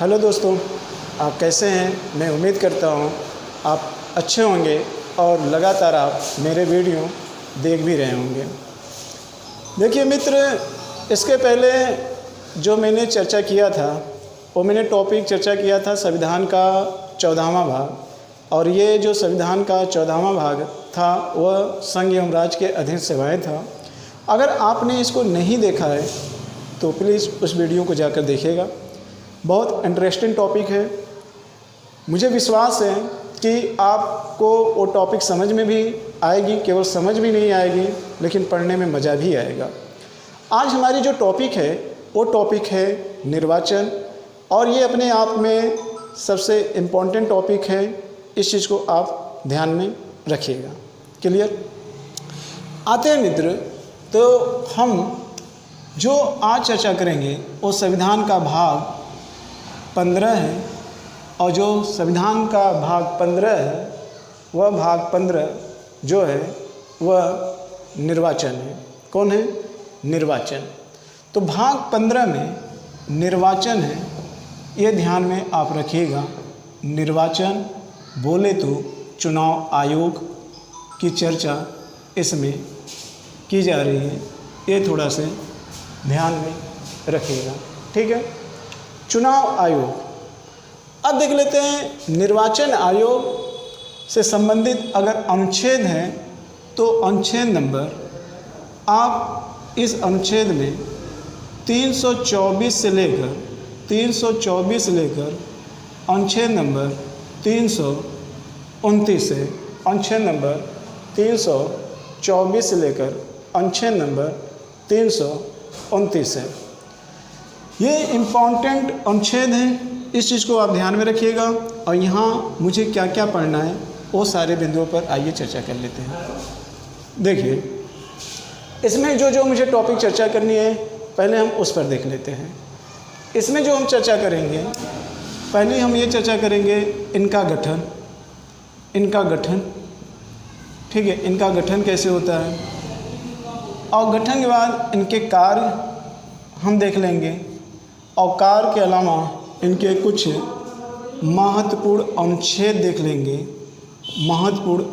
Hello दोस्तों, आप कैसे हैं? मैं उम्मीद करता हूँ आप अच्छे होंगे और लगातार आप मेरे वीडियो देख भी रहे होंगे। देखिए मित्र, इसके पहले जो मैंने चर्चा किया था वो मैंने टॉपिक चर्चा किया था संविधान का 14वां भाग, और ये जो संविधान का 14वां भाग था वह संघ एवं राज्य के अधीन सेवाएं था। अगर आपने इसको नहीं देखा है तो प्लीज़ उस वीडियो को जाकर देखिएगा। बहुत इंटरेस्टिंग टॉपिक है। मुझे विश्वास है कि आपको वो टॉपिक समझ में भी आएगी, केवल समझ भी नहीं आएगी लेकिन पढ़ने में मज़ा भी आएगा। आज हमारी जो टॉपिक है वो टॉपिक है निर्वाचन, और ये अपने आप में सबसे इम्पोर्टेंट टॉपिक है। इस चीज़ को आप ध्यान में रखिएगा। क्लियर? आते हैं मित्र, तो हम जो आज चर्चा करेंगे वो संविधान का भाग 15 है, और जो संविधान का भाग 15 है वह भाग 15 जो है वह निर्वाचन है। कौन है? निर्वाचन। तो भाग 15 में निर्वाचन है, ये ध्यान में आप रखिएगा। निर्वाचन बोले तो चुनाव आयोग की चर्चा इसमें की जा रही है, ये थोड़ा से ध्यान में रखिएगा। ठीक है? चुनाव आयोग। अब देख लेते हैं निर्वाचन आयोग से संबंधित अगर अनुच्छेद हैं तो अनुच्छेद नंबर, आप इस अनुच्छेद में 324 से लेकर अनुच्छेद नंबर 329 है। अनुच्छेद नंबर 324 से लेकर अनुच्छेद नंबर 329 है। ये इम्पॉर्टेंट अनुच्छेद है, इस चीज़ को आप ध्यान में रखिएगा। और यहाँ मुझे क्या क्या पढ़ना है वो सारे बिंदुओं पर आइए चर्चा कर लेते हैं। देखिए, इसमें जो मुझे टॉपिक चर्चा करनी है पहले हम उस पर देख लेते हैं। इसमें जो हम चर्चा करेंगे, पहले हम ये चर्चा करेंगे इनका गठन। ठीक है? इनका गठन कैसे होता है, और गठन के बाद इनके कार्य हम देख लेंगे, और कार्य के अलावा इनके कुछ महत्वपूर्ण अनुच्छेद देख लेंगे। महत्वपूर्ण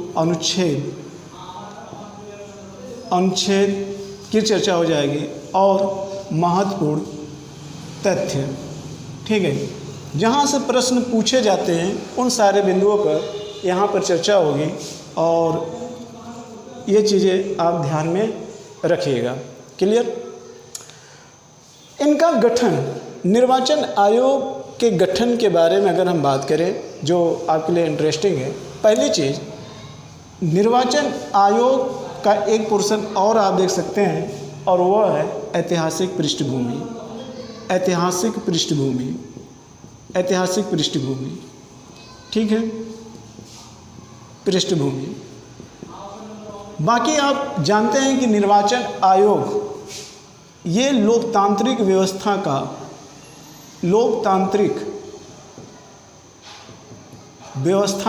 अनुच्छेद की चर्चा हो जाएगी, और महत्वपूर्ण तथ्य। ठीक है? जहाँ से प्रश्न पूछे जाते हैं उन सारे बिंदुओं पर यहाँ पर चर्चा होगी, और ये चीज़ें आप ध्यान में रखिएगा। क्लियर? इनका गठन, निर्वाचन आयोग के गठन के बारे में अगर हम बात करें जो आपके लिए इंटरेस्टिंग है, पहली चीज़ निर्वाचन आयोग का एक पोर्शन और आप देख सकते हैं, और वह है ऐतिहासिक पृष्ठभूमि। ठीक है? पृष्ठभूमि। बाकी आप जानते हैं कि निर्वाचन आयोग ये लोकतांत्रिक व्यवस्था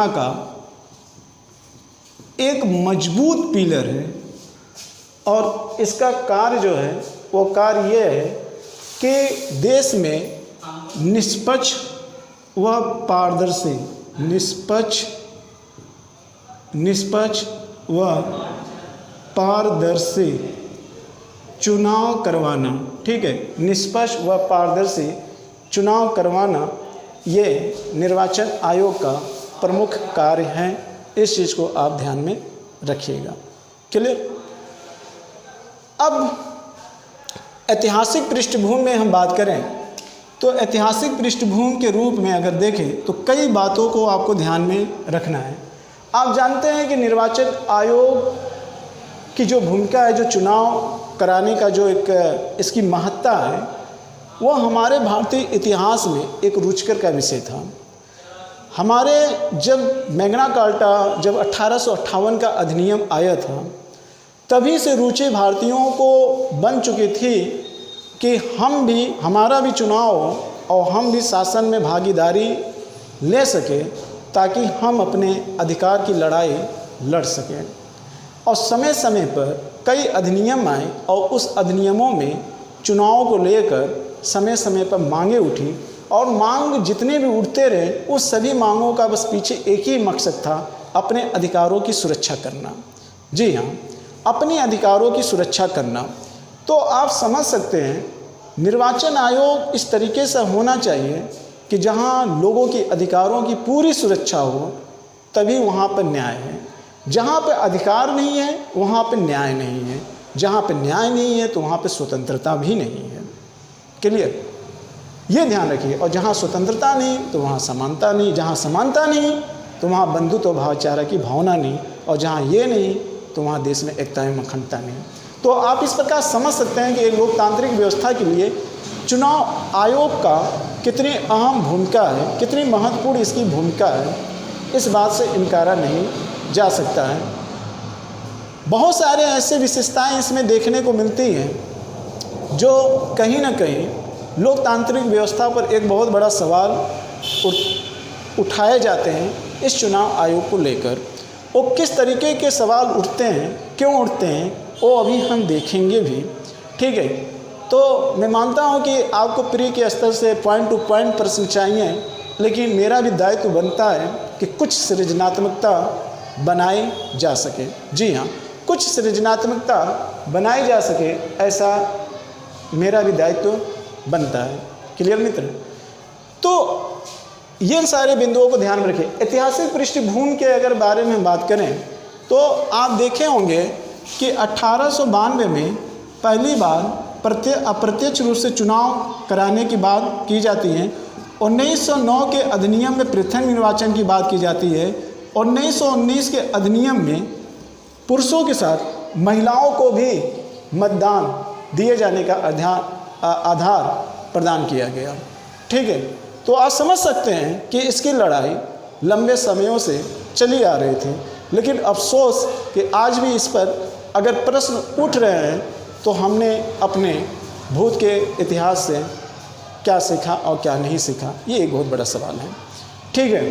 का एक मजबूत पिलर है, और इसका कार्य जो है वो कार्य ये है कि देश में निष्पक्ष व पारदर्शी चुनाव करवाना। ठीक है? निष्पक्ष व पारदर्शी चुनाव करवाना ये निर्वाचन आयोग का प्रमुख कार्य है। इस चीज़ को आप ध्यान में रखिएगा। क्लियर? अब ऐतिहासिक पृष्ठभूमि में हम बात करें तो ऐतिहासिक पृष्ठभूमि के रूप में अगर देखें तो कई बातों को आपको ध्यान में रखना है। आप जानते हैं कि निर्वाचन आयोग की जो भूमिका है, जो चुनाव कराने का जो एक इसकी महत्ता है, वो हमारे भारतीय इतिहास में एक रुचिकर का विषय था। हमारे जब मैग्ना कार्टा, जब 1858 का अधिनियम आया था, तभी से रुचि भारतीयों को बन चुकी थी कि हम भी, हमारा भी चुनाव और हम भी शासन में भागीदारी ले सकें, ताकि हम अपने अधिकार की लड़ाई लड़ सकें। और समय समय पर कई अधिनियम आए, और उस अधिनियमों में चुनाव को लेकर समय समय पर मांगे उठी, और मांग जितने भी उठते रहे, उस सभी मांगों का बस पीछे एक ही मकसद था, अपने अधिकारों की सुरक्षा करना। जी हाँ, अपने अधिकारों की सुरक्षा करना। तो आप समझ सकते हैं निर्वाचन आयोग इस तरीके से होना चाहिए कि जहाँ लोगों के अधिकारों की पूरी सुरक्षा हो, तभी वहाँ पर न्याय है। जहाँ पर अधिकार नहीं है वहाँ पर न्याय नहीं है, जहाँ पर न्याय नहीं है तो वहाँ पर स्वतंत्रता भी नहीं है। क्लियर? ये ध्यान रखिए। और जहाँ स्वतंत्रता नहीं तो वहाँ समानता नहीं, जहाँ समानता नहीं तो वहाँ बंधुत्व और भाईचारा की भावना नहीं, और जहाँ ये नहीं तो वहाँ देश में एकता एवं अखंडता नहीं। तो आप इस प्रकार समझ सकते हैं कि एक लोकतांत्रिक व्यवस्था के लिए चुनाव आयोग का कितनी अहम भूमिका है, कितनी महत्वपूर्ण इसकी भूमिका है, इस बात से इनकारा नहीं जा सकता है। बहुत सारे ऐसे विशेषताएं इसमें देखने को मिलती हैं जो कहीं ना कहीं लोकतांत्रिक व्यवस्था पर एक बहुत बड़ा सवाल उठाए जाते हैं इस चुनाव आयोग को लेकर। वो किस तरीके के सवाल उठते हैं, क्यों उठते हैं, वो अभी हम देखेंगे भी। ठीक है, तो मैं मानता हूँ कि आपको प्री के स्तर से पॉइंट टू पॉइंट प्रश्न चाहिए, लेकिन मेरा भी दायित्व बनता है कि कुछ सृजनात्मकता बनाई जा सके। जी हाँ, कुछ सृजनात्मकता बनाई जा सके, ऐसा मेरा भी दायित्व बनता है। क्लियर मित्र? तो ये सारे बिंदुओं को ध्यान में रखें। ऐतिहासिक पृष्ठभूमि के अगर बारे में बात करें तो आप देखे होंगे कि 1892 में पहली बार अप्रत्यक्ष रूप से चुनाव कराने की बात की जाती है। 1909 के अधिनियम में पृथक निर्वाचन की बात की जाती है। 1919 के अधिनियम में पुरुषों के साथ महिलाओं को भी मतदान दिए जाने का आधार प्रदान किया गया। ठीक है, तो आप समझ सकते हैं कि इसकी लड़ाई लंबे समयों से चली आ रही थी, लेकिन अफसोस कि आज भी इस पर अगर प्रश्न उठ रहे हैं तो हमने अपने भूत के इतिहास से क्या सीखा और क्या नहीं सीखा, ये एक बहुत बड़ा सवाल है। ठीक है,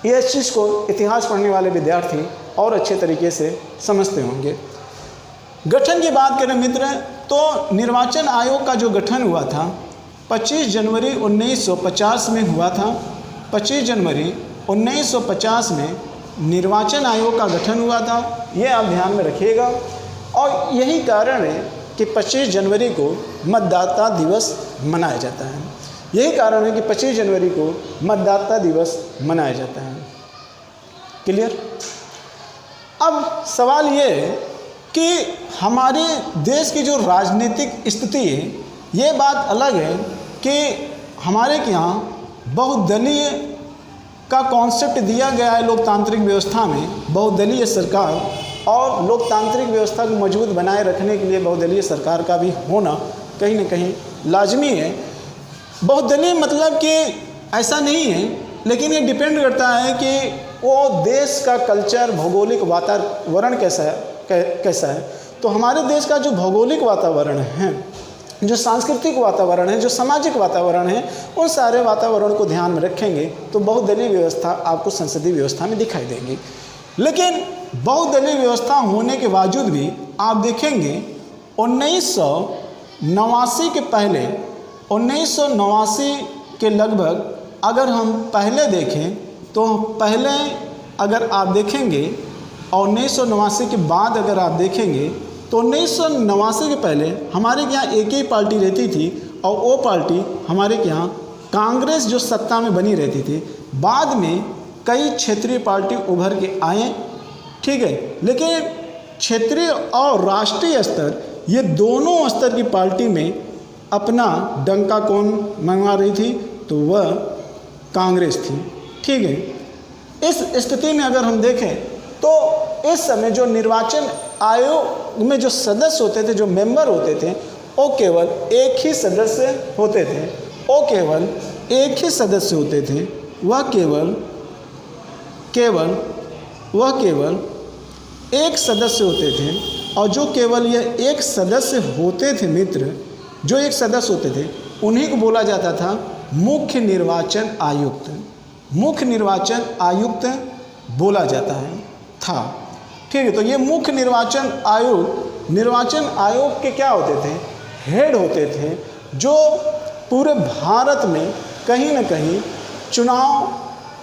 ये इस चीज़ को इतिहास पढ़ने वाले विद्यार्थी और अच्छे तरीके से समझते होंगे। गठन की बात करें मित्र, तो निर्वाचन आयोग का जो गठन हुआ था 25 जनवरी 1950 में हुआ था। 25 जनवरी 1950 में निर्वाचन आयोग का गठन हुआ था, ये आप ध्यान में रखिएगा। और यही कारण है कि 25 जनवरी को मतदाता दिवस मनाया जाता है। यही कारण है कि 25 जनवरी को मतदाता दिवस मनाया जाता है। क्लियर? अब सवाल ये है कि हमारे देश की जो राजनीतिक स्थिति है, ये बात अलग है कि हमारे यहाँ बहुदलीय का कॉन्सेप्ट दिया गया है लोकतांत्रिक व्यवस्था में। बहुदलीय सरकार और लोकतांत्रिक व्यवस्था को मजबूत बनाए रखने के लिए बहुदलीय सरकार का भी होना कहीं ना कहीं लाजमी है। बहुदलीय मतलब कि ऐसा नहीं है, लेकिन ये डिपेंड करता है कि वो देश का कल्चर, भौगोलिक वातावरण कैसा है। तो हमारे देश का जो भौगोलिक वातावरण है, जो सांस्कृतिक वातावरण है, जो सामाजिक वातावरण है, उन सारे वातावरण को ध्यान में रखेंगे तो बहुदलीय व्यवस्था आपको संसदीय व्यवस्था में दिखाई देगी। लेकिन बहुदलीय व्यवस्था होने के बावजूद भी आप देखेंगे 1989 के पहले, 1989 के लगभग अगर हम पहले देखें तो पहले अगर आप देखेंगे और 1989 के बाद अगर आप देखेंगे तो 1989 के पहले हमारे यहाँ एक ही पार्टी रहती थी और वो पार्टी हमारे यहाँ कांग्रेस जो सत्ता में बनी रहती थी। बाद में कई क्षेत्रीय पार्टी उभर के आए। ठीक है, लेकिन क्षेत्रीय और राष्ट्रीय स्तर, ये दोनों स्तर की पार्टी में अपना डंका कौन मंगवा रही थी, तो वह कांग्रेस थी। ठीक है, इस स्थिति में अगर हम देखें तो इस समय जो निर्वाचन आयोग में जो सदस्य होते थे, जो मेंबर होते थे, वो केवल एक ही सदस्य होते थे। वो केवल एक ही सदस्य होते थे। वह केवल एक सदस्य होते थे। और जो केवल यह एक सदस्य होते थे मित्र, जो एक सदस्य होते थे, उन्हीं को बोला जाता था मुख्य निर्वाचन आयुक्त। मुख्य निर्वाचन आयुक्त बोला जाता है था। ठीक है, तो ये मुख्य निर्वाचन आयोग के क्या होते थे? हेड होते थे, जो पूरे भारत में कहीं न कहीं चुनाव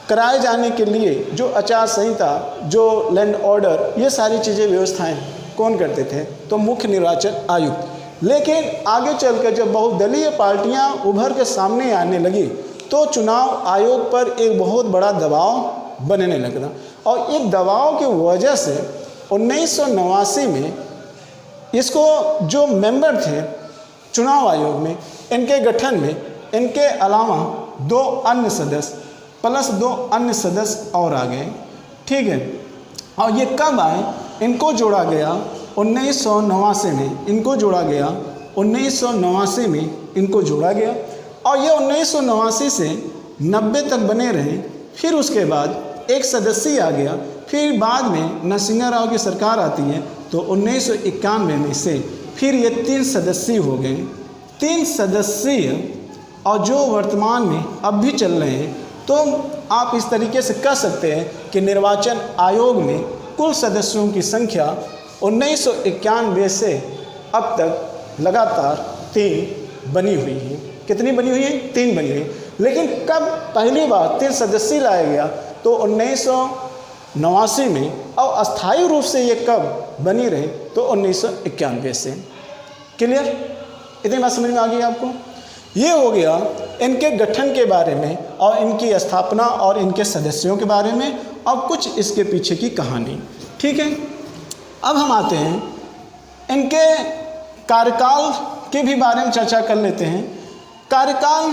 कराए जाने के लिए जो आचार संहिता, जो लैंड ऑर्डर, ये सारी चीज़ें व्यवस्थाएं कौन करते थे? तो मुख्य निर्वाचन आयुक्त। लेकिन आगे चलकर जब बहुदलीय पार्टियां उभर के सामने आने लगी तो चुनाव आयोग पर एक बहुत बड़ा दबाव बनने लगा और एक दबाव की वजह से 1989 में इसको जो मेंबर थे चुनाव आयोग में, इनके गठन में इनके अलावा 2 अन्य सदस्य प्लस 2 अन्य सदस्य और आ गए। ठीक है, और ये कब आए? इनको जोड़ा गया 1989 में, इनको जोड़ा गया 1989 में, इनको जोड़ा गया और ये 1989 से 90 तक बने रहे। फिर उसके बाद एक सदस्य आ गया, फिर बाद में नरसिंह राव की सरकार आती है तो 1991 में से फिर ये 3 सदस्य हो गए, 3 सदस्य, और जो वर्तमान में अब भी चल रहे हैं। तो आप इस तरीके से कह सकते हैं कि निर्वाचन आयोग में कुल सदस्यों की संख्या 1991 से अब तक लगातार 3 बनी हुई है। कितनी बनी हुई है? 3 बनी हुई। लेकिन कब पहली बार 3 सदस्य लाया गया? तो 1989 में। और अस्थायी रूप से ये कब बनी रही? तो 1991 से। क्लियर? इतनी बात समझ में आ गई आपको? ये हो गया इनके गठन के बारे में और इनकी स्थापना और इनके सदस्यों के बारे में और कुछ इसके पीछे की कहानी। ठीक है, अब हम आते हैं इनके कार्यकाल के भी बारे में चर्चा कर लेते हैं। कार्यकाल,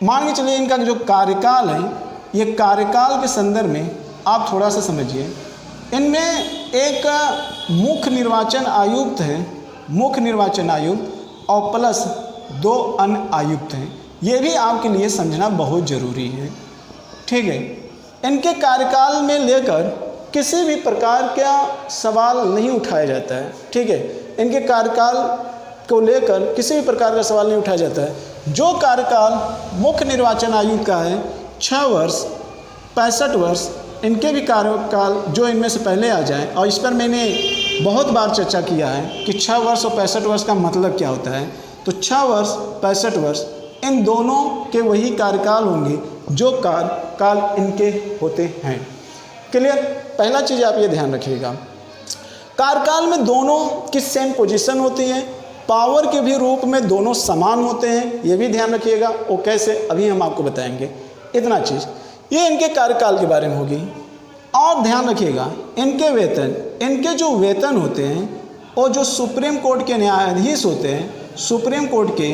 मान के चलिए इनका जो कार्यकाल है, ये कार्यकाल के संदर्भ में आप थोड़ा सा समझिए। इनमें एक मुख्य निर्वाचन आयुक्त है, मुख्य निर्वाचन आयुक्त, और प्लस 2 अन्य आयुक्त हैं। ये भी आपके लिए समझना बहुत ज़रूरी है। ठीक है, इनके कार्यकाल में लेकर किसी भी प्रकार का सवाल नहीं उठाया जाता है। ठीक है, इनके कार्यकाल को लेकर किसी भी प्रकार का सवाल नहीं उठाया जाता है। जो कार्यकाल मुख्य निर्वाचन आयुक्त का है 6 वर्ष, 65 वर्ष, इनके भी कार्यकाल जो इनमें से पहले आ जाए, और इस पर मैंने बहुत बार चर्चा किया है कि 6 वर्ष और 65 वर्ष का मतलब क्या होता है। तो 6 वर्ष, 65 वर्ष, इन दोनों के वही कार्यकाल होंगे जो कार्यकाल इनके होते हैं। क्लियर? पहला चीज़ आप ये ध्यान रखिएगा, कार्यकाल में दोनों की सेम पोजीशन होती है, पावर के भी रूप में दोनों समान होते हैं, ये भी ध्यान रखिएगा। वो कैसे, अभी हम आपको बताएंगे। इतना चीज़ ये इनके कार्यकाल के बारे में होगी। और ध्यान रखिएगा इनके वेतन, इनके जो वेतन होते हैं और जो सुप्रीम कोर्ट के न्यायाधीश होते हैं, सुप्रीम कोर्ट के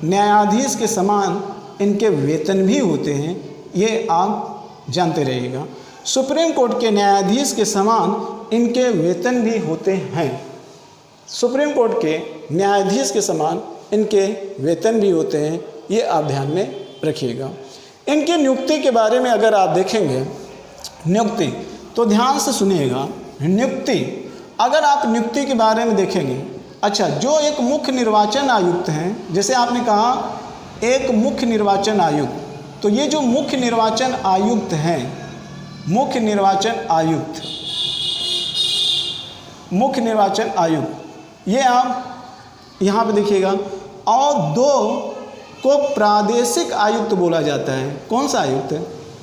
न्यायाधीश के समान इनके वेतन भी होते हैं, ये आप जानते रहिएगा। सुप्रीम कोर्ट के न्यायाधीश के समान इनके वेतन भी होते हैं। सुप्रीम कोर्ट के न्यायाधीश के समान इनके वेतन भी होते हैं, ये आप ध्यान में रखिएगा। इनकी नियुक्ति के बारे में अगर आप देखेंगे, नियुक्ति, तो ध्यान से सुनिएगा। नियुक्ति, अगर आप नियुक्ति के बारे में देखेंगे, अच्छा, जो एक मुख्य निर्वाचन आयुक्त हैं, जैसे आपने कहा एक मुख्य निर्वाचन आयुक्त, तो ये जो मुख्य निर्वाचन आयुक्त हैं, मुख्य निर्वाचन आयुक्त, मुख्य निर्वाचन आयुक्त, ये आप यहाँ पे देखिएगा। और 2 को प्रादेशिक आयुक्त बोला जाता है। कौन सा आयुक्त?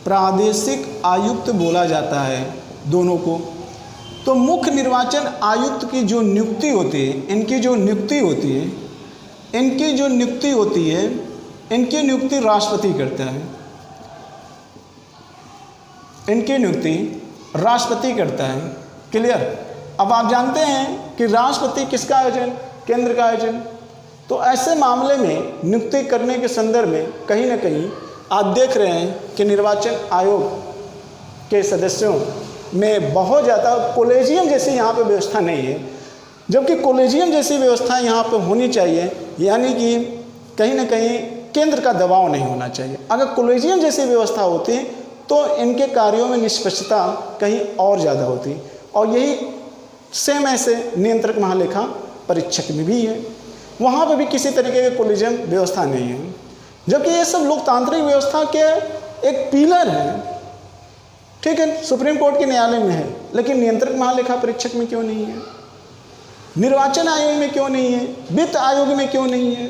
प्रादेशिक आयुक्त बोला जाता है दोनों को। तो मुख्य निर्वाचन आयुक्त की जो नियुक्ति होती है, इनकी जो नियुक्ति होती है, इनकी जो नियुक्ति होती है, इनकी नियुक्ति राष्ट्रपति करता है। इनकी नियुक्ति राष्ट्रपति करता है। क्लियर? अब आप जानते हैं कि राष्ट्रपति किसका आयोजन? केंद्र का आयोजन। तो ऐसे मामले में नियुक्ति करने के संदर्भ में कहीं ना कहीं आप देख रहे हैं कि निर्वाचन आयोग के सदस्यों में बहुत ज़्यादा कोलेजियम जैसी यहाँ पे व्यवस्था नहीं है, जबकि कोलेजियम जैसी व्यवस्था यहाँ पे होनी चाहिए, यानी कि कहीं ना कहीं केंद्र का दबाव नहीं होना चाहिए। अगर कोलेजियम जैसी व्यवस्था होती तो इनके कार्यों में निष्पक्षता कहीं और ज़्यादा होती, और यही सेम ऐसे नियंत्रक महालेखा परीक्षक में भी है, वहाँ पे भी किसी तरीके के कोलिजन व्यवस्था नहीं है। जबकि ये सब लोकतांत्रिक व्यवस्था के एक पिलर है। ठीक है, सुप्रीम कोर्ट के न्यायालय में है, लेकिन नियंत्रक महालेखा परीक्षक में क्यों नहीं है? निर्वाचन आयोग में क्यों नहीं है? वित्त आयोग में क्यों नहीं है?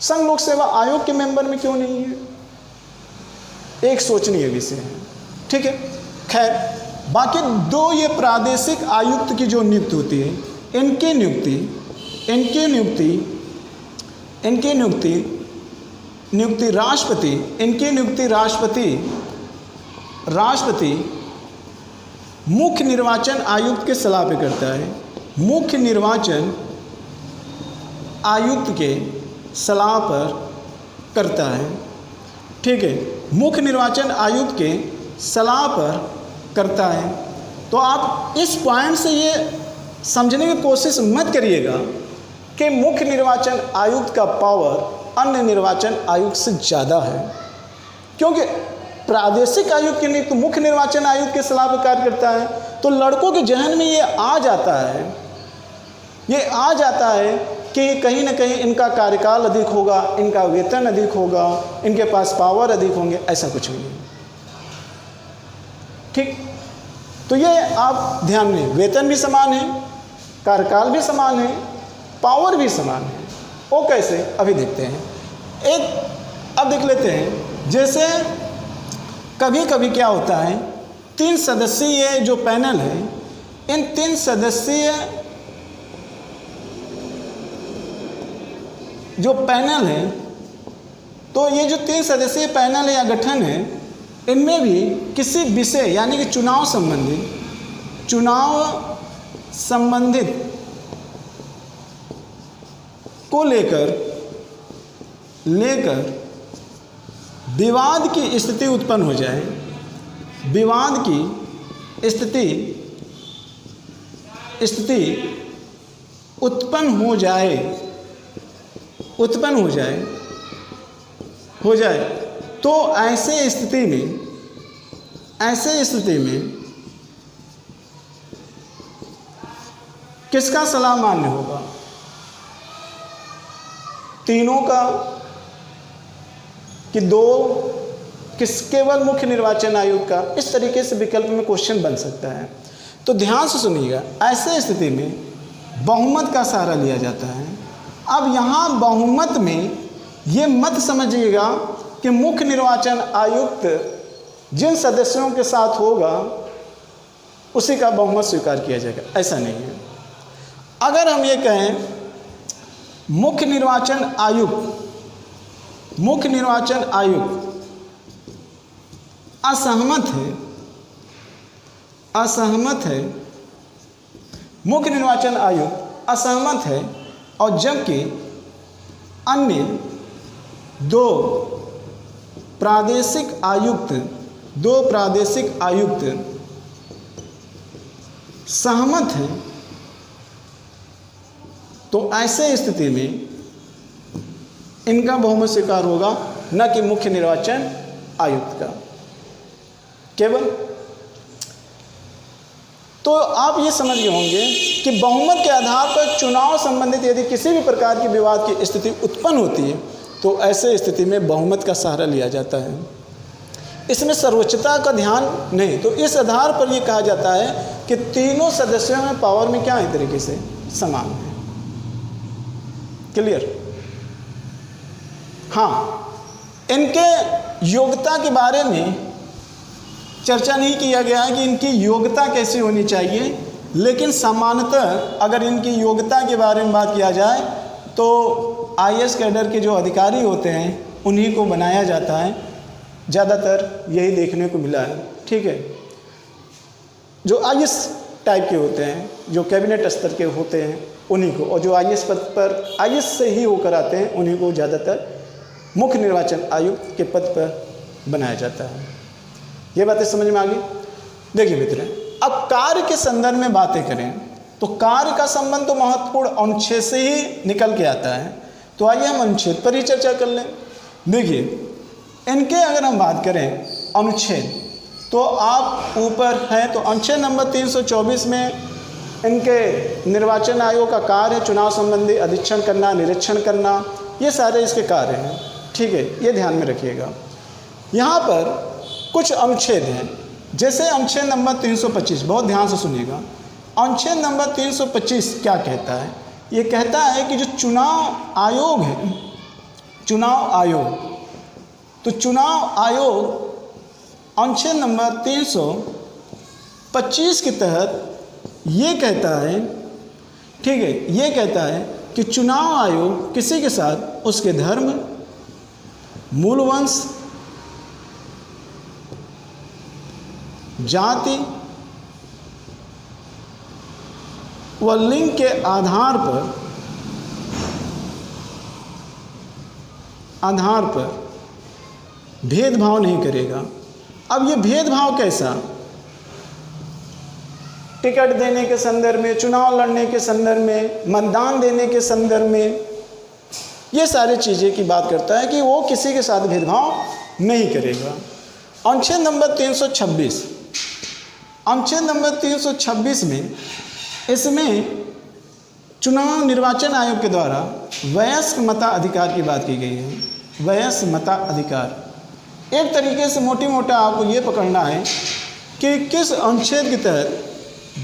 संघ लोक सेवा आयोग के मेंबर में क्यों नहीं है? एक सोचनीय विषय है। ठीक है, खैर बाकी दो ये प्रादेशिक आयुक्त की जो नियुक्ति होती है, इनकी नियुक्ति राष्ट्रपति मुख्य निर्वाचन आयुक्त के सलाह पे करता है। मुख्य निर्वाचन आयुक्त के सलाह पर करता है। ठीक है, मुख्य निर्वाचन आयुक्त के सलाह पर करता है। तो आप इस पॉइंट से ये समझने की कोशिश मत करिएगा कि मुख्य निर्वाचन आयुक्त का पावर अन्य निर्वाचन आयुक्त से ज़्यादा है, क्योंकि प्रादेशिक आयुक्त की नियुक्ति मुख्य निर्वाचन आयुक्त के सलाह पर कार्य करता है। तो लड़कों के जहन में ये आ जाता है कि कहीं ना कहीं इनका कार्यकाल अधिक होगा, इनका वेतन अधिक होगा, इनके पास पावर अधिक होंगे। ऐसा कुछ भी नहीं। ठीक, तो ये आप ध्यान में, वेतन भी समान है, कार्यकाल भी समान है, पावर भी समान है। वो कैसे, अभी देखते हैं। अब देख लेते हैं, जैसे कभी कभी क्या होता है, 3 सदस्यीय जो पैनल है, इन 3 सदस्यीय जो पैनल है, तो ये जो 3 सदस्यीय पैनल है या गठन है, इनमें भी किसी विषय यानी कि चुनाव संबंधित को लेकर विवाद की स्थिति उत्पन्न हो जाए, विवाद की स्थिति उत्पन्न हो जाए, तो ऐसे स्थिति में किसका सलाह मान्य होगा? तीनों का कि दो, केवल मुख्य निर्वाचन आयुक्त का? इस तरीके से विकल्प में क्वेश्चन बन सकता है। तो ध्यान से सुनिएगा, ऐसे स्थिति में बहुमत का सहारा लिया जाता है। अब यहाँ बहुमत में ये मत समझिएगा कि मुख्य निर्वाचन आयुक्त जिन सदस्यों के साथ होगा उसी का बहुमत स्वीकार किया जाएगा, ऐसा नहीं है। अगर हम ये कहें मुख्य निर्वाचन आयुक्त असहमत है, मुख्य निर्वाचन आयुक्त असहमत है, और जबकि अन्य 2 प्रादेशिक आयुक्त सहमत हैं, तो ऐसे स्थिति में इनका बहुमत स्वीकार होगा, न कि मुख्य निर्वाचन आयुक्त का केवल। तो आप ये समझ गए होंगे कि बहुमत के आधार पर चुनाव संबंधित यदि किसी भी प्रकार की विवाद की स्थिति उत्पन्न होती है, तो ऐसे स्थिति में बहुमत का सहारा लिया जाता है। इसमें सर्वोच्चता का ध्यान नहीं। तो इस आधार पर यह कहा जाता है कि तीनों सदस्यों में पावर में क्या एक तरीके से समान है। क्लियर? हाँ, इनके योग्यता के बारे में चर्चा नहीं किया गया है कि इनकी योग्यता कैसी होनी चाहिए, लेकिन सामान्यतः अगर इनकी योग्यता के बारे में बात किया जाए तो आईएएस कैडर के जो अधिकारी होते हैं उन्हीं को बनाया जाता है। ज़्यादातर यही देखने को मिला है। ठीक है, जो आईएएस टाइप के होते हैं, जो कैबिनेट स्तर के होते हैं उन्हीं को, और जो आईएएस पद पर आईएएस से ही होकर आते हैं उन्हीं को ज़्यादातर मुख्य निर्वाचन आयुक्त के पद पर बनाया जाता है। ये बातें समझ में आ गई? देखिए मित्र, अब कार्य के संदर्भ में बातें करें तो कार्य का संबंध तो महत्वपूर्ण अनुच्छेद से ही निकल के आता है। तो आइए हम अनुच्छेद पर ही चर्चा कर लें। देखिए, इनके अगर हम बात करें अनुच्छेद, तो आप ऊपर हैं तो अनुच्छेद नंबर 324 में इनके निर्वाचन आयोग का कार्य है चुनाव संबंधी अधीक्षण करना, निरीक्षण करना, ये सारे इसके कार्य हैं। ठीक है, ये ध्यान में रखिएगा। यहाँ पर कुछ अनुच्छेद हैं, जैसे अनुच्छेद नंबर 325, बहुत ध्यान से सुनिएगा। अनुच्छेद नंबर 325 क्या कहता है? ये कहता है कि जो चुनाव आयोग है, चुनाव आयोग। तो चुनाव आयोग अनुच्छेद नंबर 325 के तहत ये कहता है, ठीक है, ये कहता है कि चुनाव आयोग किसी के साथ उसके धर्म, मूल वंश, जाति व लिंग के आधार पर भेदभाव नहीं करेगा। अब ये भेदभाव कैसा? टिकट देने के संदर्भ में, चुनाव लड़ने के संदर्भ में, मतदान देने के संदर्भ में, ये सारी चीज़ें की बात करता है कि वो किसी के साथ भेदभाव नहीं करेगा। अनुच्छेद नंबर 326, अनुच्छेद नंबर 326 में इसमें चुनाव निर्वाचन आयोग के द्वारा वयस्क मताधिकार की बात की गई है। वयस्क मताधिकार एक तरीके से मोटी मोटा आपको ये पकड़ना है कि किस अनुच्छेद के तहत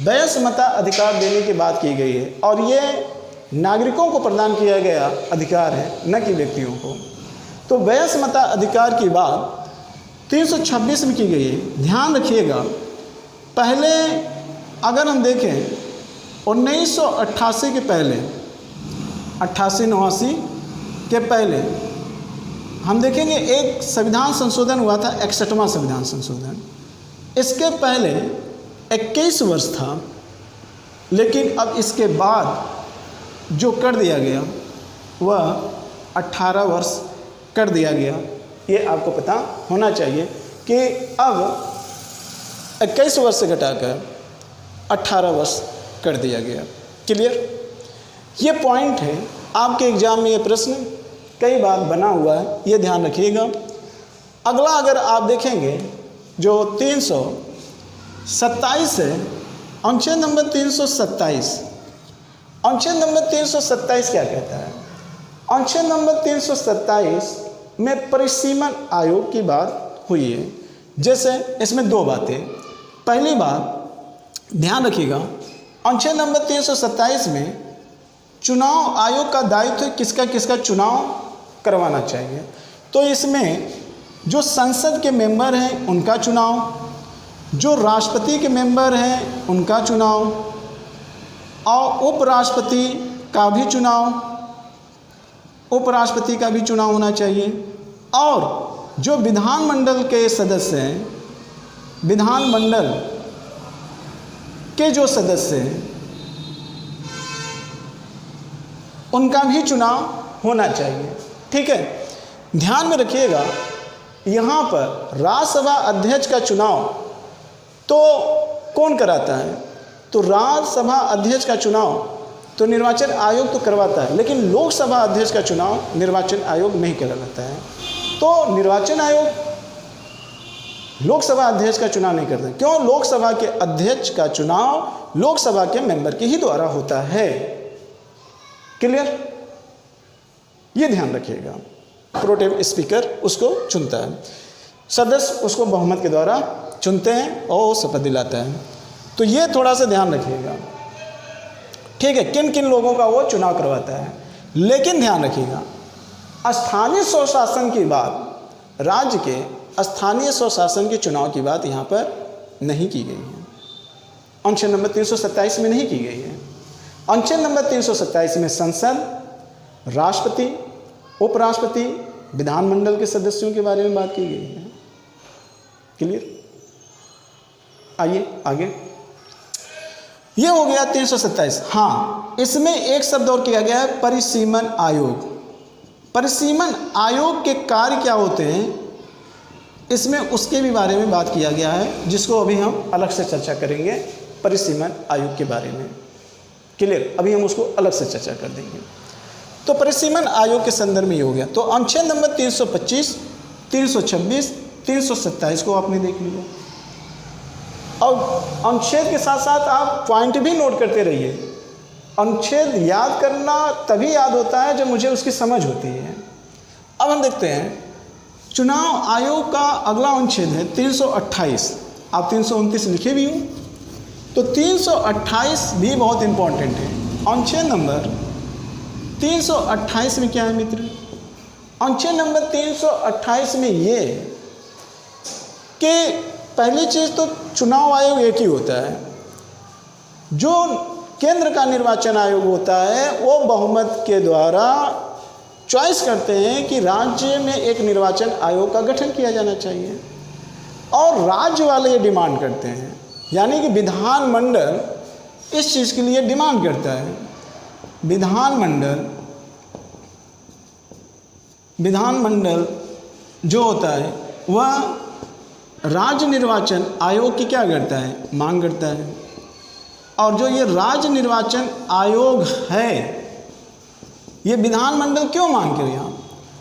वयस्क मताधिकार देने की बात की गई है, और ये नागरिकों को प्रदान किया गया अधिकार है, न कि व्यक्तियों को। तो वयस्क मताधिकार की बात 326 में की गई है। ध्यान रखिएगा, पहले अगर हम देखें 1988 के पहले, 88-89 के पहले हम देखेंगे एक संविधान संशोधन हुआ था, 61वां संविधान संशोधन। इसके पहले 21 वर्ष था, लेकिन अब इसके बाद जो कर दिया गया वह 18 वर्ष कर दिया गया। ये आपको पता होना चाहिए कि अब 21 वर्ष से घटाकर 18 वर्ष कर दिया गया। क्लियर? ये पॉइंट है, आपके एग्जाम में ये प्रश्न कई बार बना हुआ है, ये ध्यान रखिएगा। अगला अगर आप देखेंगे जो 327 है, अनुच्छेद नंबर 327, अनुच्छेद नंबर 327 क्या कहता है? अनुच्छेद नंबर 327 में परिसीमन आयोग की बात हुई है। जैसे इसमें दो बातें। पहली बात ध्यान रखिएगा, अनुच्छेद नंबर 327 में चुनाव आयोग का दायित्व किसका किसका चुनाव करवाना चाहिए। तो इसमें जो संसद के मेंबर हैं उनका चुनाव, जो राष्ट्रपति के मेंबर हैं उनका चुनाव, और उपराष्ट्रपति का भी चुनाव, उपराष्ट्रपति का भी चुनाव होना चाहिए, और जो विधानमंडल के सदस्य हैं, विधानमंडल के जो सदस्य हैं उनका भी चुनाव होना चाहिए। ठीक है, ध्यान में रखिएगा, यहाँ पर राज्यसभा अध्यक्ष का चुनाव तो कौन कराता है? तो राज्यसभा अध्यक्ष का चुनाव तो निर्वाचन आयोग तो करवाता है, लेकिन लोकसभा अध्यक्ष का चुनाव निर्वाचन आयोग नहीं करवाता है। तो निर्वाचन आयोग लोकसभा अध्यक्ष का चुनाव नहीं करता। क्यों? लोकसभा के अध्यक्ष का चुनाव लोकसभा के मेंबर के ही द्वारा होता है। क्लियर? ये ध्यान रखिएगा। प्रोटेम स्पीकर उसको चुनता है, सदस्य उसको बहुमत के द्वारा चुनते हैं और शपथ दिलाता है। तो ये थोड़ा सा ध्यान रखिएगा। ठीक है, किन किन लोगों का वो चुनाव करवाता है। लेकिन ध्यान रखिएगा, स्थानीय स्वशासन की बात, राज्य के स्थानीय स्वशासन के चुनाव की बात यहाँ पर नहीं की गई है। अनुच्छेद नंबर 327 में नहीं की गई है। अनुच्छेद नंबर 327 में संसद, राष्ट्रपति, उपराष्ट्रपति, विधानमंडल के सदस्यों के बारे में बात की गई है। क्लियर? आइए आगे। ये हो गया 327। हाँ, इसमें एक शब्द और किया गया है, परिसीमन आयोग। परिसीमन आयोग के कार्य क्या होते हैं, इसमें उसके भी बारे में बात किया गया है, जिसको अभी हम अलग से चर्चा करेंगे परिसीमन आयोग के बारे में। क्लियर? अभी हम उसको अलग से चर्चा कर देंगे। तो परिसीमन आयोग के संदर्भ में ये हो गया। तो अनुच्छेद नंबर 325, 326, 327 को आपने देख लिया। और अनुच्छेद के साथ साथ आप पॉइंट भी नोट करते रहिए। अनुच्छेद याद करना तभी याद होता है जब मुझे उसकी समझ होती है। अब हम देखते हैं चुनाव आयोग का अगला अनुच्छेद है 328। आप 329 लिखे भी हो, तो 328 भी बहुत इंपॉर्टेंट है। अनुच्छेद नंबर 328 में क्या है मित्र? अनुच्छेद नंबर 328 में ये कि पहली चीज़ तो चुनाव आयोग एक ही होता है। जो केंद्र का निर्वाचन आयोग होता है वो बहुमत के द्वारा चॉइस करते हैं कि राज्य में एक निर्वाचन आयोग का गठन किया जाना चाहिए, और राज्य वाले ये डिमांड करते हैं, यानी कि विधानमंडल इस चीज़ के लिए डिमांड करता है। विधानमंडल जो होता है वह राज्य निर्वाचन आयोग की क्या करता है, मांग करता है। और जो ये राज्य निर्वाचन आयोग है ये विधानमंडल क्यों मांग के यहाँ,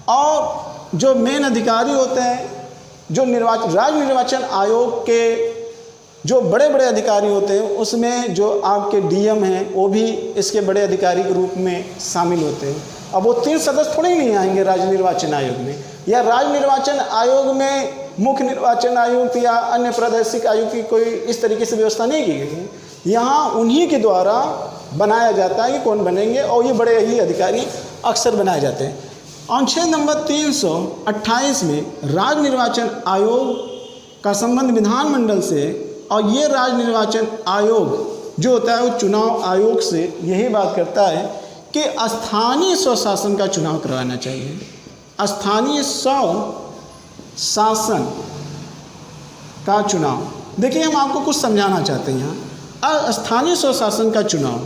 और जो मेन अधिकारी होते हैं जो राज्य निर्वाचन आयोग के जो बड़े बड़े अधिकारी होते हैं उसमें जो आपके डीएम हैं वो भी इसके बड़े अधिकारी के रूप में शामिल होते हैं। अब वो 3 सदस्य थोड़े ही नहीं आएंगे राज्य निर्वाचन आयोग में, या राज्य निर्वाचन आयोग में मुख्य निर्वाचन आयुक्त या अन्य प्रादेशिक आयुक्त की कोई इस तरीके से व्यवस्था नहीं की गई है। यहाँ उन्हीं के द्वारा बनाया जाता है कि कौन बनेंगे, और ये बड़े ही अधिकारी अक्सर बनाए जाते हैं। अनुच्छेद नंबर 328 में राज्य निर्वाचन आयोग का संबंध विधानमंडल से, और ये राज्य निर्वाचन आयोग जो होता है वो चुनाव आयोग से यही बात करता है कि स्थानीय स्वशासन का चुनाव करवाना चाहिए। स्थानीय स्वशासन का चुनाव, देखिए हम आपको कुछ समझाना चाहते हैं यहाँ। स्थानीय स्वशासन का चुनाव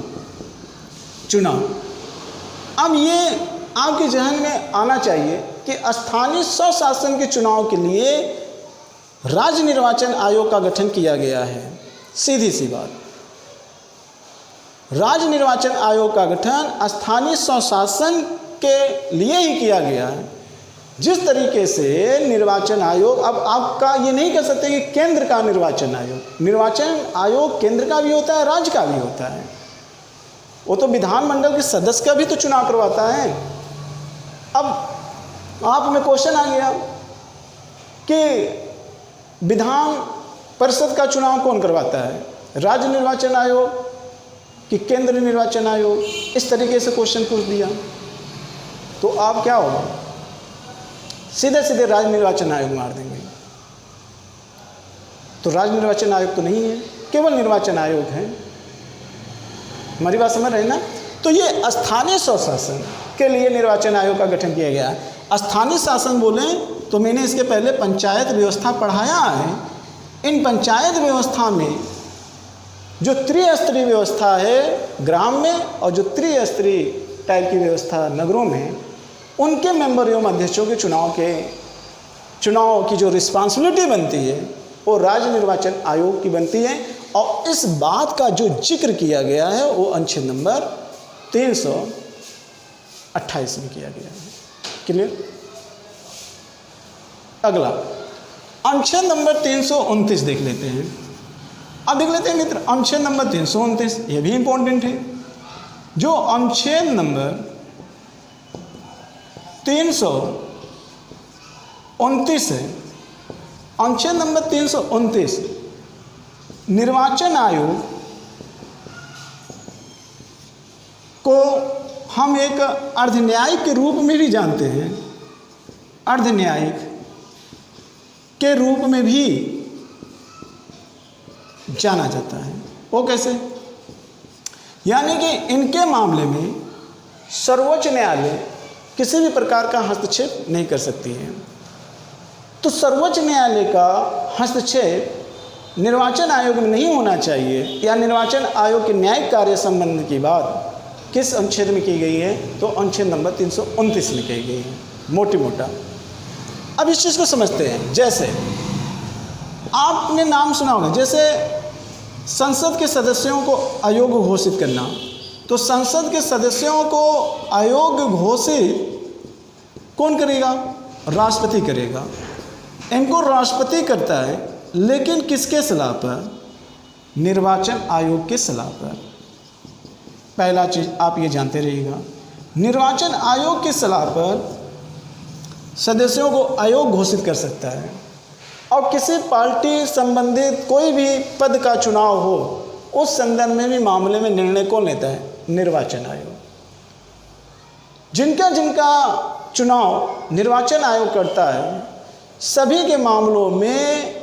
अब ये आपके जहन में आना चाहिए कि स्थानीय स्वशासन के चुनाव के लिए राज्य निर्वाचन आयोग का गठन किया गया है। सीधी सी बात, राज्य निर्वाचन आयोग का गठन स्थानीय स्वशासन के लिए ही किया गया है। जिस तरीके से निर्वाचन आयोग, अब आपका ये नहीं कह सकते कि केंद्र का निर्वाचन आयोग केंद्र का भी होता है, राज्य का भी होता है। वो तो विधानमंडल के सदस्य का भी तो चुनाव करवाता है। अब आप में क्वेश्चन आ गया कि विधान परिषद का चुनाव कौन करवाता है, राज्य निर्वाचन आयोग कि केंद्रीय निर्वाचन आयोग? इस तरीके से क्वेश्चन पूछ दिया तो आप क्या होगा, सीधे सीधे राज्य निर्वाचन आयोग मार देंगे। तो राज्य निर्वाचन आयोग तो नहीं है, केवल निर्वाचन आयोग है। हमारी बात समझ रहे हैं ना? तो ये स्थानीय स्वशासन के लिए निर्वाचन आयोग का गठन किया गया है। स्थानीय शासन बोलें तो मैंने इसके पहले पंचायत व्यवस्था पढ़ाया है। इन पंचायत व्यवस्था में जो त्रिस्तरीय व्यवस्था है ग्राम में, और जो त्रिस्तरीय टाइप की व्यवस्था नगरों में, उनके मेंबर एवं अध्यक्षों के चुनाव की जो रिस्पांसिबिलिटी बनती है वो राज्य निर्वाचन आयोग की बनती है। और इस बात का जो जिक्र किया गया है वो अनुच्छेद नंबर 328 में किया गया है। क्लियर? अगला अनुच्छेद नंबर 329 देख लेते हैं। अब देख लेते हैं मित्र, अनुच्छेद नंबर 329 ये भी इंपॉर्टेंट है। जो अनुच्छेद नंबर 329 है, अनुच्छेद नंबर 329 निर्वाचन आयोग को हम एक अर्धन्यायिक के रूप में भी जानते हैं। अर्धन्यायिक के रूप में भी जाना जाता है। वो कैसे? यानी कि इनके मामले में सर्वोच्च न्यायालय किसी भी प्रकार का हस्तक्षेप नहीं कर सकती है। तो सर्वोच्च न्यायालय का हस्तक्षेप निर्वाचन आयोग में नहीं होना चाहिए, या निर्वाचन आयोग के न्यायिक कार्य संबंध की बात किस अनुच्छेद में की गई है? तो अनुच्छेद नंबर 329 में की गई है, मोटी मोटा। अब इस चीज़ को समझते हैं। जैसे आपने नाम सुना होगा, जैसे संसद के सदस्यों को अयोग्य घोषित करना, तो संसद के सदस्यों को अयोग्य घोषित कौन करेगा? राष्ट्रपति करेगा। इनको राष्ट्रपति करता है, लेकिन किसके सलाह पर? निर्वाचन आयोग के सलाह पर। पहला चीज़ आप ये जानते रहिएगा, निर्वाचन आयोग की सलाह पर सदस्यों को अयोग्य घोषित कर सकता है। और किसी पार्टी संबंधित कोई भी पद का चुनाव हो, उस संदर्भ में भी मामले में निर्णय कौन लेता है? निर्वाचन आयोग। जिनका जिनका चुनाव निर्वाचन आयोग करता है, सभी के मामलों में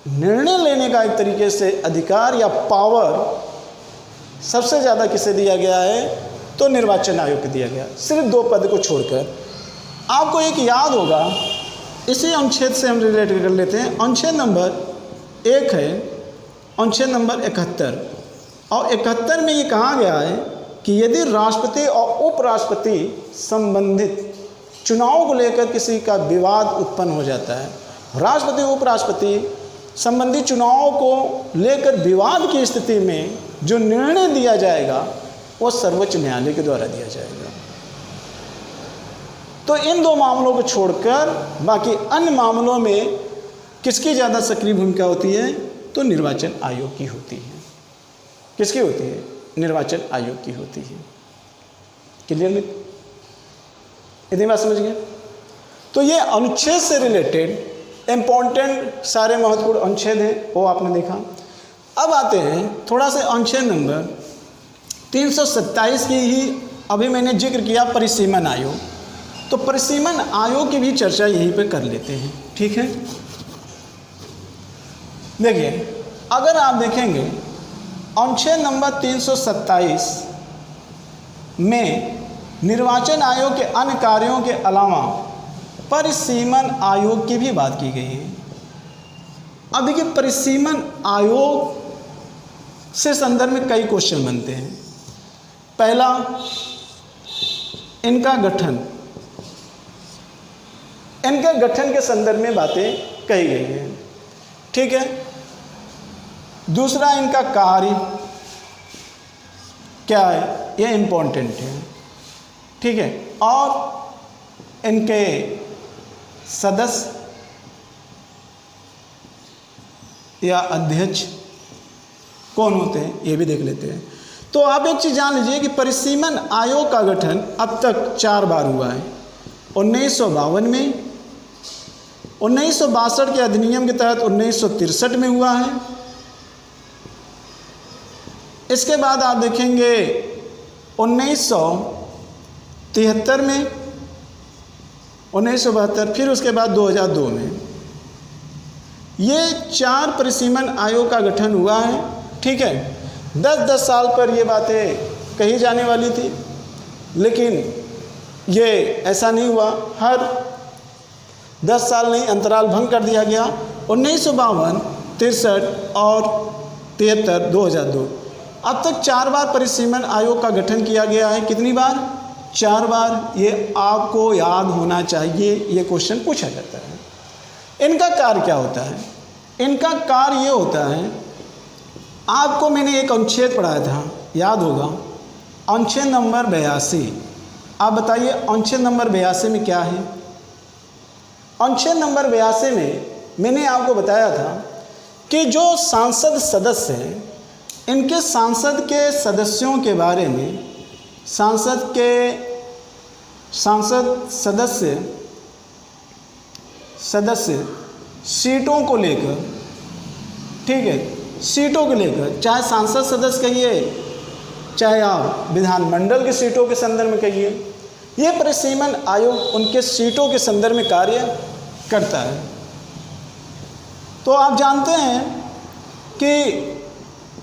निर्णय लेने का एक तरीके से अधिकार या पावर सबसे ज़्यादा किसे दिया गया है, तो निर्वाचन आयोग को दिया गया, सिर्फ 2 पद को छोड़कर। आपको एक याद होगा, इसी अनुच्छेद से हम रिलेट कर लेते हैं। अनुच्छेद नंबर 1 है अनुच्छेद नंबर 71, और 71 में ये कहा गया है कि यदि राष्ट्रपति और उपराष्ट्रपति संबंधित चुनाव को लेकर किसी का विवाद उत्पन्न हो जाता है, राष्ट्रपति उपराष्ट्रपति संबंधी चुनावों को लेकर विवाद की स्थिति में जो निर्णय दिया जाएगा वो सर्वोच्च न्यायालय के द्वारा दिया जाएगा। तो इन 2 मामलों को छोड़कर बाकी अन्य मामलों में किसकी ज़्यादा सक्रिय भूमिका होती है, तो निर्वाचन आयोग की होती है। किसकी होती है? निर्वाचन आयोग की होती है। क्लियर? इतनी बात समझ गए? तो ये अनुच्छेद से रिलेटेड इम्पॉर्टेंट सारे महत्वपूर्ण अनुच्छेद हैं, वो आपने देखा। अब आते हैं थोड़ा सा अनुच्छेद नंबर 327 की ही अभी मैंने जिक्र किया, परिसीमन आयोग। तो परिसीमन आयोग की भी चर्चा यहीं पे कर लेते हैं, ठीक है। देखिए, अगर आप देखेंगे अनुच्छेद नंबर 327 में निर्वाचन आयोग के अन्य कार्यों के अलावा परिसीमन आयोग की भी बात की गई है। अब देखिए, परिसीमन आयोग से संदर्भ में कई क्वेश्चन बनते हैं। पहला, इनका गठन, इनके गठन के संदर्भ में बातें कही गई हैं, ठीक है। दूसरा, इनका कार्य क्या है, यह इम्पोर्टेंट है, ठीक है। और इनके सदस्य या अध्यक्ष कौन होते हैं, ये भी देख लेते हैं। तो आप एक चीज़ जान लीजिए कि परिसीमन आयोग का गठन अब तक 4 बार हुआ है। 1952 में, 1962 के अधिनियम के तहत 1963 में हुआ है। इसके बाद आप देखेंगे 1973 में, 1972, फिर उसके बाद 2002 में। ये 4 परिसीमन आयोग का गठन हुआ है, ठीक है। 10-10 साल पर ये बातें कही जाने वाली थी, लेकिन ये ऐसा नहीं हुआ। हर 10 साल नहीं, अंतराल भंग कर दिया गया। 1952, 63 और 73, 2002, अब तक 4 बार परिसीमन आयोग का गठन किया गया है। कितनी बार? 4 बार। ये आपको याद होना चाहिए, ये क्वेश्चन पूछा जाता है। इनका कार्य क्या होता है? इनका कार्य ये होता है, आपको मैंने एक अनुच्छेद पढ़ाया था, याद होगा, अनुच्छेद नंबर 82। आप बताइए अनुच्छेद नंबर 82 में क्या है? अनुच्छेद नंबर 82 में मैंने आपको बताया था कि जो सांसद सदस्य हैं, इनके सांसद के सदस्यों के बारे में, सांसद सदस्य सीटों को लेकर, ठीक है, सीटों को लेकर, चाहे सांसद सदस्य कहिए, चाहे आप विधानमंडल की सीटों के संदर्भ में कहिए, ये परिसीमन आयोग उनके सीटों के संदर्भ में कार्य करता है। तो आप जानते हैं कि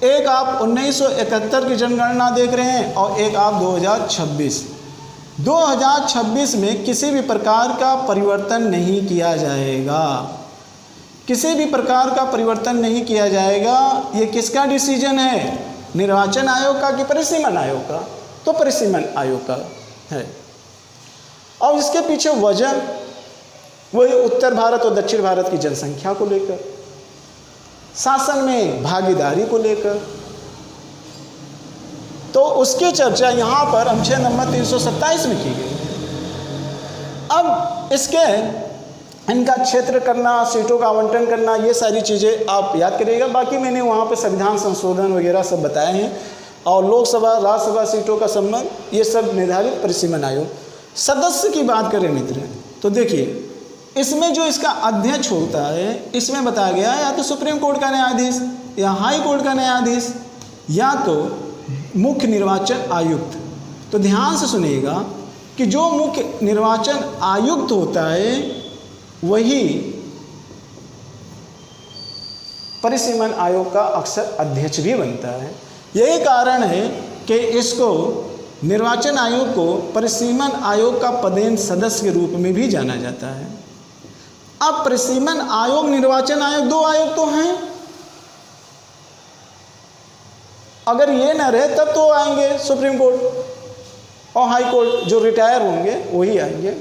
एक आप 1971 की जनगणना देख रहे हैं और एक आप 2026 में किसी भी प्रकार का परिवर्तन नहीं किया जाएगा, किसी भी प्रकार का परिवर्तन नहीं किया जाएगा। ये किसका डिसीजन है? निर्वाचन आयोग का कि परिसीमन आयोग का? तो परिसीमन आयोग का है। और इसके पीछे वजह वही उत्तर भारत और दक्षिण भारत की जनसंख्या को लेकर, शासन में भागीदारी को लेकर, तो उसकी चर्चा यहाँ पर अनुच्छेद नंबर 327 में की गई। अब इसके इनका क्षेत्र करना, सीटों का आवंटन करना, ये सारी चीज़ें आप याद करिएगा। बाकी मैंने वहाँ पे संविधान संशोधन वगैरह सब बताए हैं, और लोकसभा राज्यसभा सीटों का संबंध, ये सब निर्धारित परिसीमन आयोग। सदस्य की बात करें मित्र, तो देखिए इसमें जो इसका अध्यक्ष होता है, इसमें बताया गया है या तो सुप्रीम कोर्ट का न्यायाधीश, या हाई कोर्ट का न्यायाधीश, या तो मुख्य निर्वाचन आयुक्त। तो ध्यान से सुनिएगा कि जो मुख्य निर्वाचन आयुक्त होता है वही परिसीमन आयोग का अक्सर अध्यक्ष भी बनता है। यही कारण है कि इसको निर्वाचन आयोग को परिसीमन आयोग का पदेन सदस्य के रूप में भी जाना जाता है। अब परिसीमन आयोग, निर्वाचन आयोग, दो आयोग तो हैं। अगर ये न रहे तब तो आएंगे सुप्रीम कोर्ट और हाई कोर्ट, जो रिटायर होंगे वही आएंगे।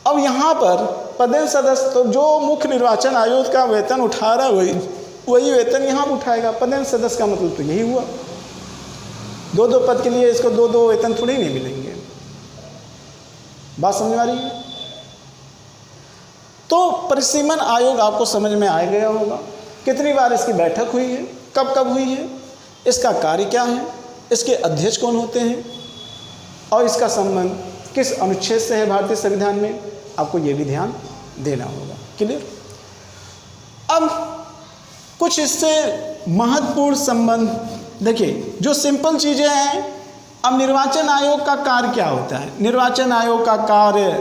अब यहाँ पर पदेन सदस्य, तो जो मुख्य निर्वाचन आयोग का वेतन उठा रहा है वही वेतन यहाँ उठाएगा। पदेन सदस्य का मतलब तो यही हुआ। दो दो पद के लिए इसको दो दो वेतन थोड़ी नहीं मिलेंगे। बात समझ में आ रही है? तो परिसीमन आयोग आपको समझ में आ गया होगा। कितनी बार इसकी बैठक हुई है, कब कब हुई है, इसका कार्य क्या है, इसके अध्यक्ष कौन होते हैं और इसका संबंध किस अनुच्छेद से है भारतीय संविधान में, आपको ये भी ध्यान देना होगा। क्लियर? अब कुछ इससे महत्वपूर्ण संबंध देखिए, जो सिंपल चीज़ें हैं। अब निर्वाचन आयोग का कार्य क्या होता है? निर्वाचन आयोग का कार्य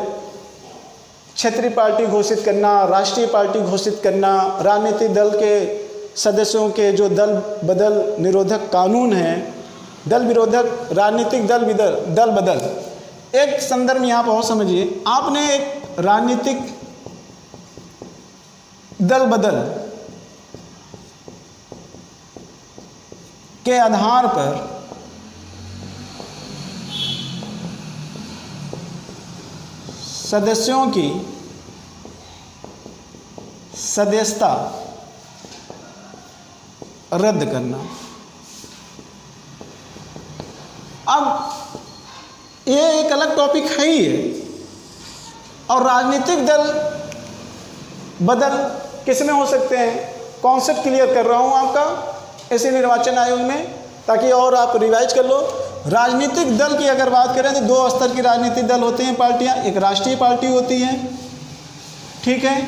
क्षेत्रीय पार्टी घोषित करना, राष्ट्रीय पार्टी घोषित करना, राजनीतिक दल के सदस्यों के जो दल बदल निरोधक कानून है, दल विरोधक, राजनीतिक दल बदल। एक संदर्भ यहाँ पर और समझिए, आपने एक राजनीतिक दल बदल के आधार पर सदस्यों की सदस्यता रद्द करना। अब ये एक अलग टॉपिक है ही है। और राजनीतिक दल बदल किस में हो सकते हैं? कॉन्सेप्ट क्लियर कर रहा हूँ आपका ऐसे निर्वाचन आयोग में, ताकि और आप रिवाइज कर लो। राजनीतिक दल की अगर बात करें तो दो स्तर की राजनीतिक दल होते हैं, पार्टियां। एक राष्ट्रीय पार्टी होती है, ठीक है,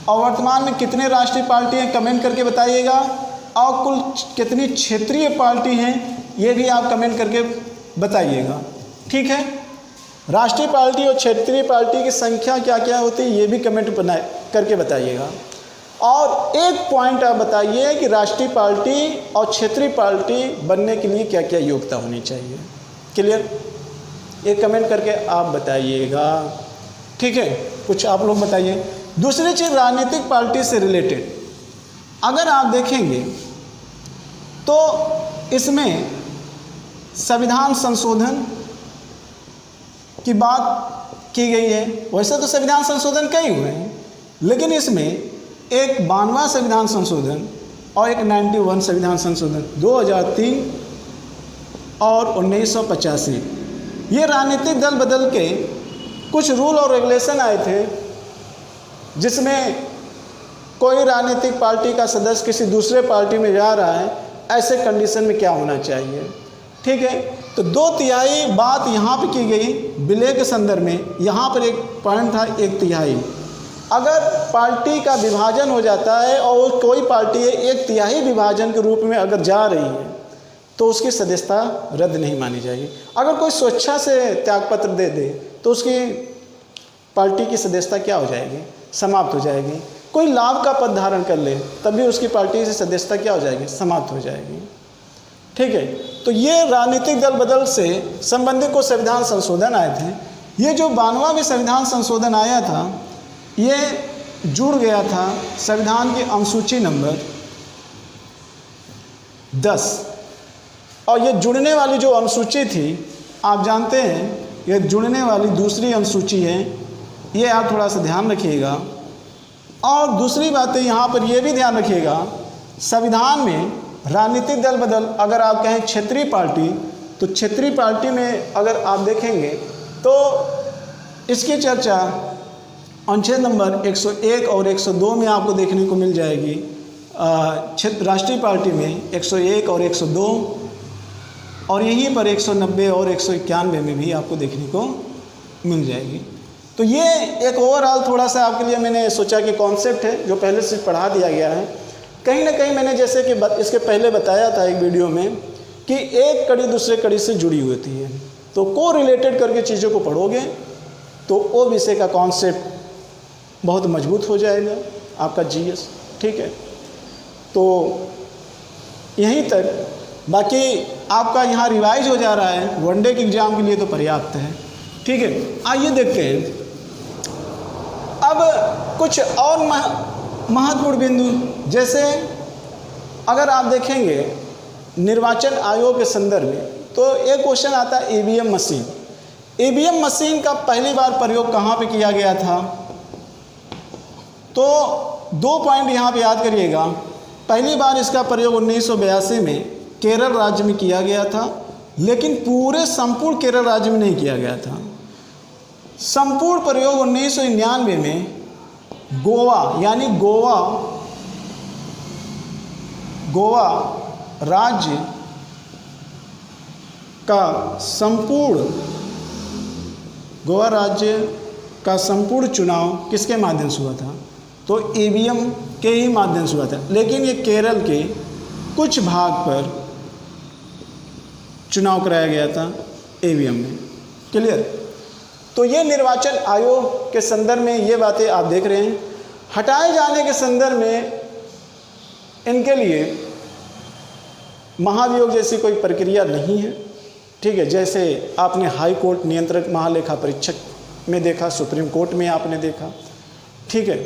और वर्तमान में कितने राष्ट्रीय पार्टी हैं कमेंट करके बताइएगा। और कुल कितनी क्षेत्रीय पार्टी हैं ये भी आप कमेंट करके बताइएगा, ठीक है। राष्ट्रीय पार्टी और क्षेत्रीय पार्टी की संख्या क्या क्या होती है ये भी कमेंट करके बताइएगा। और एक पॉइंट आप बताइए कि राष्ट्रीय पार्टी और क्षेत्रीय पार्टी बनने के लिए क्या क्या योग्यता होनी चाहिए। क्लियर? एक कमेंट करके आप बताइएगा, ठीक है। कुछ आप लोग बताइए। दूसरी चीज़, राजनीतिक पार्टी से रिलेटेड अगर आप देखेंगे तो इसमें संविधान संशोधन की बात की गई है। वैसे तो संविधान संशोधन कई हुए हैं, लेकिन इसमें एक 92वां संविधान संशोधन और एक 91 संविधान संशोधन 2003 और 1985, ये राजनीतिक दल बदल के कुछ रूल और रेगुलेशन आए थे, जिसमें कोई राजनीतिक पार्टी का सदस्य किसी दूसरे पार्टी में जा रहा है, ऐसे कंडीशन में क्या होना चाहिए, ठीक है। तो 2/3 बात यहाँ पे की गई विलय के संदर्भ में। यहाँ पर एक पॉइंट था 1/3। अगर पार्टी का विभाजन हो जाता है और कोई पार्टी 1/3 विभाजन के रूप में अगर जा रही है तो उसकी सदस्यता रद्द नहीं मानी जाएगी। अगर कोई स्वेच्छा से त्यागपत्र दे दे तो उसकी पार्टी की सदस्यता क्या हो जाएगी? समाप्त हो जाएगी। कोई लाभ का पद धारण कर ले तब भी उसकी पार्टी से सदस्यता क्या हो जाएगी? समाप्त हो जाएगी, ठीक है। तो ये राजनीतिक दल बदल से संबंधित को संविधान संशोधन आए थे। ये जो 92वां भी संविधान संशोधन आया था, ये जुड़ गया था संविधान की अनुसूची नंबर 10। और ये जुड़ने वाली जो अनुसूची थी, आप जानते हैं ये जुड़ने वाली दूसरी अनुसूची है, ये आप थोड़ा सा ध्यान रखिएगा। और दूसरी बात है यहाँ पर ये भी ध्यान रखिएगा, संविधान में राजनीतिक दल बदल अगर आप कहें क्षेत्रीय पार्टी, तो क्षेत्रीय पार्टी में अगर आप देखेंगे तो इसकी चर्चा अनुच्छेद नंबर 101 और 102 में आपको देखने को मिल जाएगी। राष्ट्रीय पार्टी में 101 और 102, और यहीं पर 190 और 191 में भी आपको देखने को मिल जाएगी। तो ये एक ओवरऑल थोड़ा सा आपके लिए मैंने सोचा कि कॉन्सेप्ट है जो पहले से पढ़ा दिया गया है। कहीं ना कहीं मैंने जैसे कि इसके पहले बताया था एक वीडियो में कि एक कड़ी दूसरे कड़ी से जुड़ी होती है। तो को रिलेटेड करके चीज़ों को पढ़ोगे तो वो विषय का कॉन्सेप्ट बहुत मजबूत हो जाएगा आपका जीएस। ठीक है, तो यहीं तक, बाकी आपका यहाँ रिवाइज हो जा रहा है, वनडे के एग्ज़ाम के लिए तो पर्याप्त है। ठीक है, आइए देखते हैं अब कुछ और महत्वपूर्ण बिंदु। जैसे अगर आप देखेंगे निर्वाचन आयोग के संदर्भ में, तो एक क्वेश्चन आता है ईवीएम मशीन। ईवीएम मशीन का पहली बार प्रयोग कहाँ पे किया गया था? तो 2 पॉइंट यहाँ पे याद करिएगा। पहली बार इसका प्रयोग 1982 में केरल राज्य में किया गया था, लेकिन पूरे संपूर्ण केरल राज्य में नहीं किया गया था। संपूर्ण प्रयोग 1999 में गोवा, यानी गोवा राज्य का संपूर्ण चुनाव किसके माध्यम से हुआ था? तो ईवीएम के ही माध्यम से हुआ था, लेकिन ये केरल के कुछ भाग पर चुनाव कराया गया था ईवीएम में। क्लियर? तो ये निर्वाचन आयोग के संदर्भ में ये बातें आप देख रहे हैं। हटाए जाने के संदर्भ में इनके लिए महाभियोग जैसी कोई प्रक्रिया नहीं है। ठीक है, जैसे आपने हाई कोर्ट नियंत्रक महालेखा परीक्षक में देखा, सुप्रीम कोर्ट में आपने देखा। ठीक है,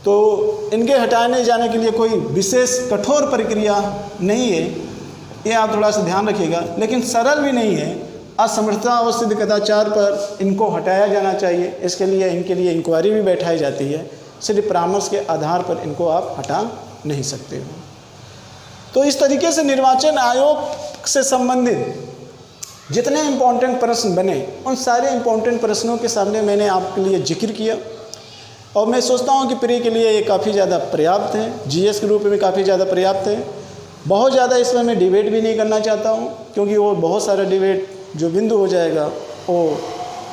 तो इनके हटाने जाने के लिए कोई विशेष कठोर प्रक्रिया नहीं है, ये आप थोड़ा सा ध्यान रखिएगा। लेकिन सरल भी नहीं है। असमर्थता अवस्थित कदाचार पर इनको हटाया जाना चाहिए। इसके लिए इनके लिए इंक्वायरी भी बैठाई जाती है। सिर्फ परामर्श के आधार पर इनको आप हटा नहीं सकते हो। तो इस तरीके से निर्वाचन आयोग से संबंधित जितने इम्पोर्टेंट प्रश्न बने, उन सारे इम्पोर्टेंट प्रश्नों के सामने मैंने आपके लिए जिक्र किया, और मैं सोचता हूँ कि प्री के लिए ये काफ़ी ज़्यादा पर्याप्त है, जीएस के रूप में काफ़ी ज़्यादा पर्याप्त है। बहुत ज़्यादा इसमें मैं डिबेट भी नहीं करना चाहता हूँ, क्योंकि वो बहुत सारा डिबेट जो बिंदु हो जाएगा वो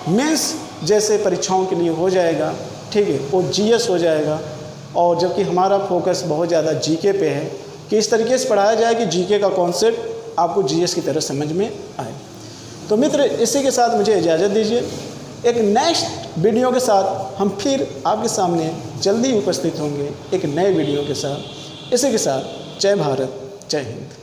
मेंस जैसे परीक्षाओं के लिए हो जाएगा। ठीक है, वो जीएस हो जाएगा। और जबकि हमारा फोकस बहुत ज़्यादा जीके पे है कि इस तरीके से पढ़ाया जाए कि जीके का कॉन्सेप्ट आपको जीएस की तरह समझ में आए। तो मित्र, इसी के साथ मुझे इजाज़त दीजिए। एक नेक्स्ट वीडियो के साथ हम फिर आपके सामने जल्दी उपस्थित होंगे एक नए वीडियो के साथ। इसी के साथ जय भारत, जय हिंद।